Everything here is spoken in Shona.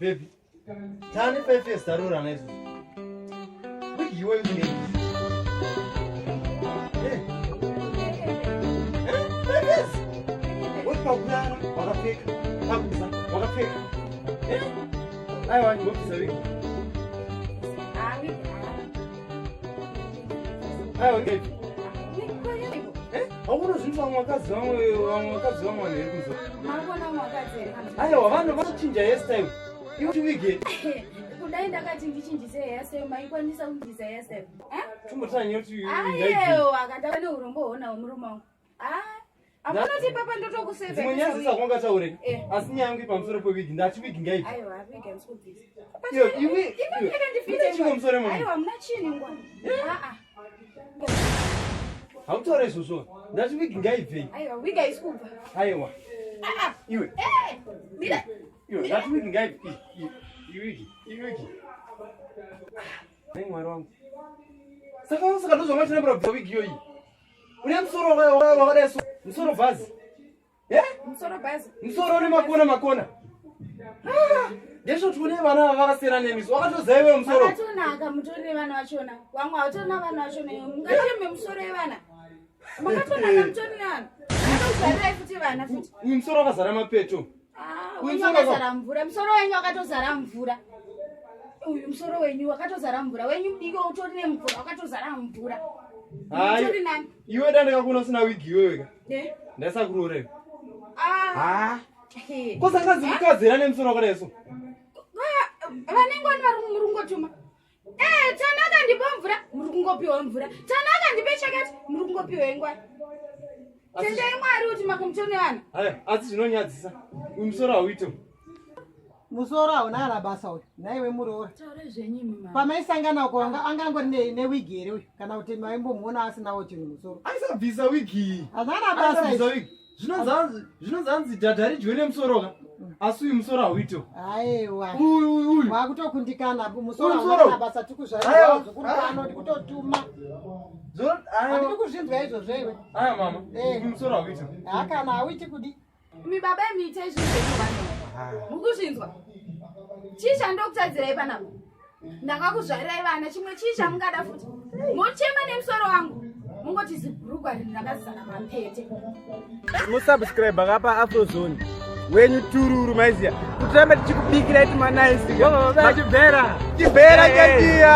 Baby. Tani 5 years darura na hizo. Wiki you will need. Yes. What problem? Wakafika. Kabisa. Wakafika. I want to go to wiki. Okay. Awuno zvinhu mwakazi wamwe nerikuzo. Makona mwakazi. Aiwa vanhu vanochinja hairstyle. Iwe wigi. Kudai ndakati ndichinjise hairstyle maikwanisa kunjisa hairstyle. Tumutanya kuti aiwa akatava neurombo hona murume wangu. Apana kuti papa ndotokuseva. Munyazisa kwanga taure. Asi nyangu pamusoro pewigi ndati wigi ngaipi. Aiwa wigi amsikubvisa. Yo iwe ndifite musoro mama. Aiwa muna chini ngwana. Hautore izvozvo. Ndati wigi ngaibvei. Aiwa wigi aisikupa. Aiwa. Iwe. Mira. Iwe ndati wigi ngaibvei. Iwigi. Nei mwari wangu. Saka ndozomati nembra wigi yoyi. Une musoro wakadai so. Musoro bhazi. Musoro bhazi. Musoro une makona. Ndesho tune vana vakasiyana nemiso. Wakatozaiwe musoro. Wakatonaka mutone vana vachona. Wamwe hautona vana vachona. Mungacheme musoro yevana. Makatonaka mutone vana. Vakazara futi vana futi. Uyu musoro wakazara mapeto. Uyu wakazara mvura. Musoro wenyu wakatozara mvura. Uyu musoro wenyu wakatozara mvura. Wenyu mudiki utori nemvura wakatozara mvura. Iwe dandakakuna usina wigi iweweka. Ndasakurore. Kosangazi mukadzera nemusoro wakadai so. Vanengwani vari murungotuma. Tanaka ndipa mvura muri kungopiwa mvura. Tanaka ndipe chakati muri kungopiwa ingwani. Tendai Mwari kuti makumutone vana. Haya, asi zvinonyadzisa. Uyu musoro hauito. Musoro hauna alabasa uyu. Naiwe muroora. Taure zvenyu mama. Pamaisangana uko angangori newigi here uyu kana kuti maimbomuona asinawo chinhu musoro. Aisabvisa wigi. Hazana basa. Zvinozanzi dhadhari jwene musoro ka. Asi uyu musoro hauito. Aiwa. Uyu. Wakutokundikana musoro hauna basa tikuzvaira kuti anoti kutotuma. Handiri kuzvinzwa izvozvo iwe. Aya mama. Uyu musoro hauito. Hakana hauiti kudi. Mibaba miite zvinhu vana. Mukuzvinzwa. Chisha ndokutadzirai panapa. Ndakakuzvarirai vana chimwe chisha mungada futi. Mochema nemusoro wangu. Mungoti zibhurugwa rindakazara mampete. Musubscribe apa Afrozone. Wenyu tururu maiziya. Kutambe tichikubikira iti manaisi. Chibhera. Chibhera chatia.